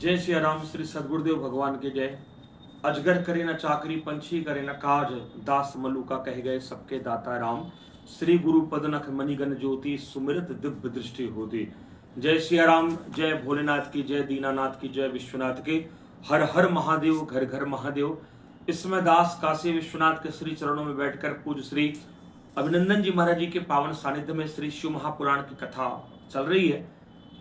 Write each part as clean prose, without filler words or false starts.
जय श्री राम। श्री सदगुरुदेव भगवान के जय। अजगर करे न चाकरी, पंछी करे न काज, दास मलुका कह गए सबके दाता राम। श्री गुरु पदनख मणिगण ज्योति, सुमिरत दिव्य दृष्टि होती। जय श्री राम। जय भोलेनाथ की जय, दीनानाथ की जय, विश्वनाथ की। हर हर महादेव, घर घर महादेव। इसमें दास काशी विश्वनाथ के श्री चरणों में बैठकर पूज्य श्री अभिनंदन जी महाराज जी के पावन सानिध्य में श्री शिव महापुराण की कथा चल रही है।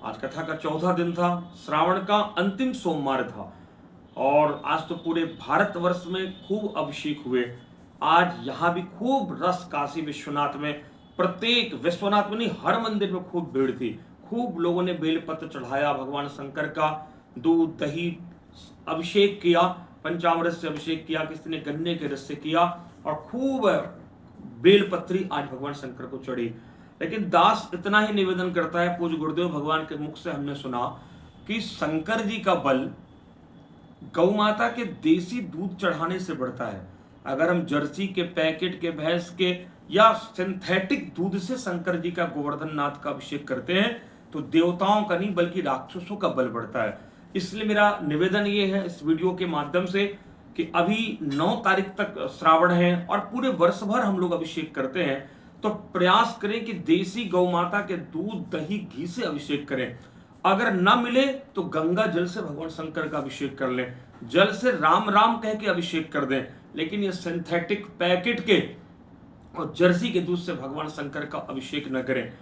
आज कथा का 14वां दिन था, श्रावण का अंतिम सोमवार था और आज तो पूरे भारतवर्ष में खूब अभिषेक हुए। आज यहाँ भी खूब रस, काशी विश्वनाथ में प्रत्येक विश्वनाथ में नहीं, हर मंदिर में खूब भीड़ थी। खूब लोगों ने बेलपत्र चढ़ाया, भगवान शंकर का दूध दही अभिषेक किया, पंचामृत से अभिषेक किया, किसी ने गन्ने के रस से किया और खूब बेलपत्री आज भगवान शंकर को चढ़ी। लेकिन दास इतना ही निवेदन करता है, पूज्य गुरुदेव भगवान के मुख से हमने सुना कि शंकर जी का बल गौ माता के देसी दूध चढ़ाने से बढ़ता है। अगर हम जर्सी के पैकेट के, भैंस के या सिंथेटिक दूध से शंकर जी का, गोवर्धन नाथ का अभिषेक करते हैं तो देवताओं का नहीं बल्कि राक्षसों का बल बढ़ता है। इसलिए मेरा निवेदन ये है इस वीडियो के माध्यम से कि अभी 9 तारीख तक श्रावण है और पूरे वर्ष भर हम लोग अभिषेक करते हैं, तो प्रयास करें कि देसी गौ माता के दूध दही घी से अभिषेक करें। अगर न मिले तो गंगा जल से भगवान शंकर का अभिषेक कर लें, जल से राम राम कह के अभिषेक कर दें। लेकिन ये सिंथेटिक पैकेट के और जर्सी के दूध से भगवान शंकर का अभिषेक न करें।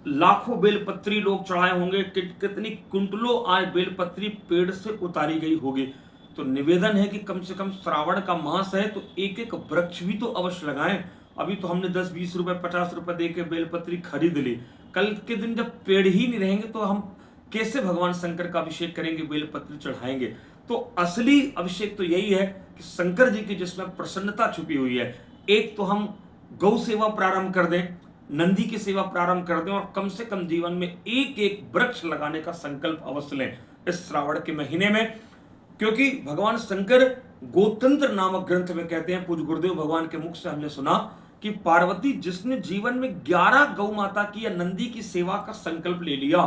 लाखों बेलपत्री लोग चढ़ाए होंगे, कितनी कुंटलों आज बेलपत्री पेड़ से उतारी गई होगी। तो निवेदन है कि कम से कम श्रावण का मास है तो एक एक वृक्ष भी तो अवश्य लगाएं। अभी तो हमने 10-20 रुपए 50 रुपए दे के बेलपत्री खरीद ली, कल के दिन जब पेड़ ही नहीं रहेंगे तो हम कैसे भगवान शंकर का अभिषेक करेंगे, बेलपत्री चढ़ाएंगे। तो असली अभिषेक तो यही है कि शंकर जी की जिसमें प्रसन्नता छुपी हुई है। एक तो हम गौ सेवा प्रारंभ कर दें, नंदी की सेवा प्रारंभ कर दें और कम से कम जीवन में एक एक वृक्ष लगाने का संकल्प अवश्य लें इस श्रावण के महीने में। क्योंकि भगवान शंकर गोतंत्र नामक ग्रंथ में कहते हैं, पूज्य गुरुदेव भगवान के मुख से हमने सुना कि पार्वती जिसने जीवन में 11 गौ माता की या नंदी की सेवा का संकल्प ले लिया,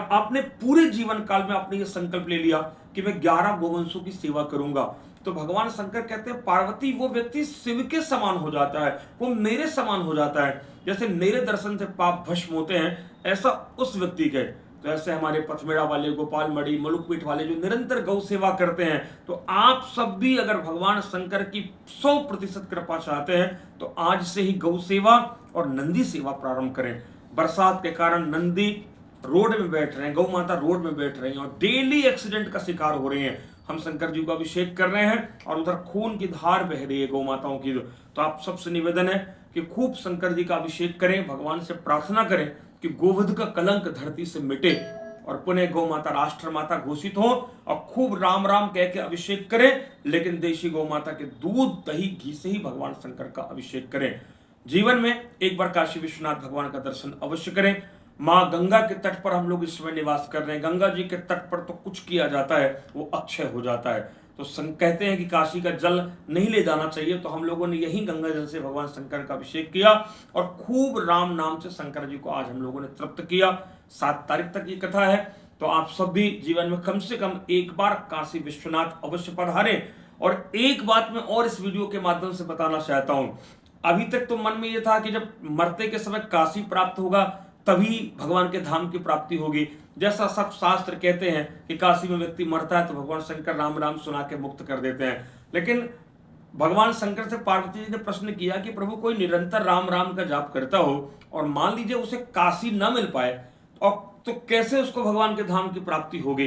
आपने पूरे जीवन काल में आपने ये संकल्प ले लिया कि मैं 11 गोवंशों की सेवा करूंगा, तो भगवान शंकर कहते हैं पार्वती वो व्यक्ति शिव के समान हो जाता है, वो मेरे समान हो जाता है। जैसे मेरे दर्शन से पाप भस्म होते हैं ऐसा उस व्यक्ति के। तो ऐसे हमारे पथमेड़ा वाले, गोपाल मणि, मलुकपीठ वाले जो निरंतर गौ सेवा करते हैं, तो आप सब भी अगर भगवान शंकर की 100% कृपा चाहते हैं तो आज से ही गौ सेवा और नंदी सेवा प्रारंभ करें। बरसात के कारण नंदी रोड में बैठ रहे हैं, गौ माता रोड में बैठ रही हैं और डेली एक्सीडेंट का शिकार हो रही हैं। हम शंकर जी को अभिषेक कर रहे हैं और उधर खून की धार बह रही है गौ माताओं की। तो आप सबसे निवेदन है कि खूब शंकर जी का अभिषेक करें, भगवान से प्रार्थना करें कि गोवध का कलंक धरती से मिटे और पुनः गौ माता राष्ट्र माता घोषित हो और खूब राम राम कह के अभिषेक करें। लेकिन देशी गौ माता के दूध दही घी से ही भगवान शंकर का अभिषेक करें। जीवन में एक बार काशी विश्वनाथ भगवान का दर्शन अवश्य करें। माँ गंगा के तट पर हम लोग इस समय निवास कर रहे हैं। गंगा जी के तट पर तो कुछ किया जाता है वो अक्षय हो जाता है। तो कहते हैं कि काशी का जल नहीं ले जाना चाहिए, तो हम लोगों ने यही गंगा जल से भगवान शंकर का अभिषेक किया और खूब राम नाम से शंकर जी को आज हम लोगों ने तृप्त किया। 7 तारीख तक ये कथा है, तो आप सब भी जीवन में कम से कम एक बार काशी विश्वनाथ अवश्य पधारें। और एक बात मैं और इस वीडियो के माध्यम से बताना चाहता हूं। अभी तक तो मन में यह था कि जब मरते के समय काशी प्राप्त होगा तभी भगवान के धाम की प्राप्ति होगी। जैसा सब शास्त्र कहते हैं कि काशी में व्यक्ति मरता है तो भगवान शंकर राम राम सुना के मुक्त कर देते हैं। लेकिन भगवान शंकर से पार्वती जी ने प्रश्न किया कि प्रभु कोई निरंतर राम राम का जाप करता हो और मान लीजिए उसे काशी न मिल पाए और तो कैसे उसको भगवान के धाम की प्राप्ति होगी।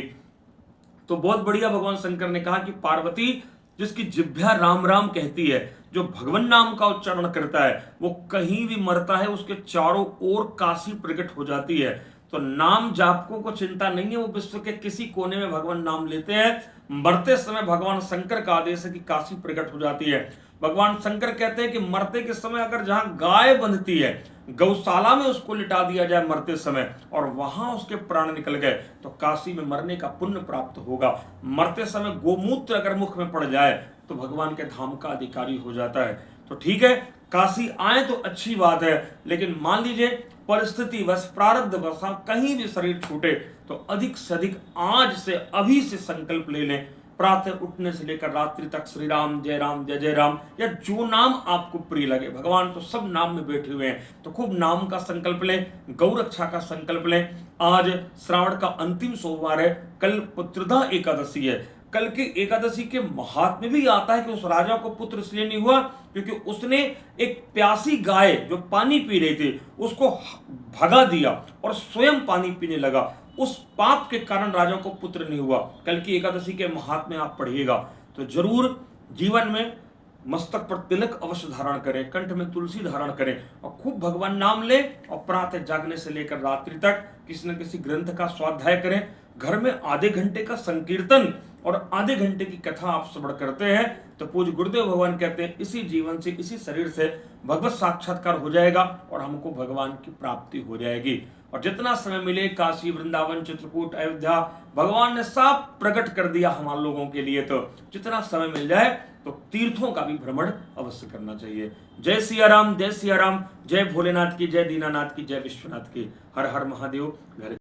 तो बहुत बढ़िया भगवान शंकर ने कहा कि पार्वती जिसकी जिह्वा राम राम कहती है, जो भगवान नाम का उच्चारण करता है, वो कहीं भी मरता है उसके चारों ओर काशी प्रकट हो जाती है। तो नाम जापकों को चिंता नहीं है, वो विश्व के किसी कोने में भगवान नाम लेते हैं। मरते समय भगवान शंकर का आदेश है कि काशी प्रकट हो जाती है। भगवान शंकर कहते हैं कि मरते के समय अगर जहां गाय बंधती है, गौशाला में उसको लिटा दिया जाए मरते समय और वहां उसके प्राण निकल गए तो काशी में मरने का पुण्य प्राप्त होगा। मरते समय गोमूत्र अगर मुख में पड़ जाए तो भगवान के धाम का अधिकारी हो जाता है। तो ठीक है, काशी आए तो अच्छी बात है, लेकिन मान लीजिए परिस्थिति बस प्रारब्ध वश कहीं भी शरीर छूटे तो अधिक से अधिक आज से अभी से संकल्प ले लें, प्रातः उठने से लेकर रात्रि तक श्री राम जय जय राम, या जो नाम आपको प्रिय लगे। भगवान तो सब नाम में बैठे हुए हैं, तो खूब नाम का संकल्प लें, गौ रक्षा का संकल्प लें। आज श्रावण का अंतिम सोमवार है, कल पुत्रदा एकादशी है। कल की एकादशी के महात्म्य भी आता है कि उस राजा को पुत्र इसलिए नहीं हुआ क्योंकि उसने एक प्यासी गाय जो पानी पी रही थी उसको भगा दिया और स्वयं पानी पीने लगा। उस पाप के कारण राजा को पुत्र नहीं हुआ। कल की एकादशी के महात्म्य आप पढ़िएगा तो जरूर जीवन में मस्तक पर तिलक अवश्य धारण करें, कंठ में तुलसी धारण करें और खूब भगवान नाम ले और प्रातः जागने से लेकर रात्रि तक किसी न किसी ग्रंथ का स्वाध्याय करें। घर में आधे घंटे का संकीर्तन और आधे घंटे की कथा आप श्रवण करते हैं तो पूज्य गुरुदेव भगवान कहते हैं इसी जीवन से, इसी शरीर से भगवत साक्षात्कार हो जाएगा और हमको भगवान की प्राप्ति हो जाएगी। और जितना समय मिले काशी, वृंदावन, चित्रकूट, अयोध्या भगवान ने सब प्रकट कर दिया हम लोगों के लिए, तो जितना समय मिल जाए तो तीर्थों का भी भ्रमण अवश्य करना चाहिए। जय सिया राम, जय सिया राम, जय भोलेनाथ की, जय दीनानाथ की, जय विश्वनाथ की। हर हर महादेव।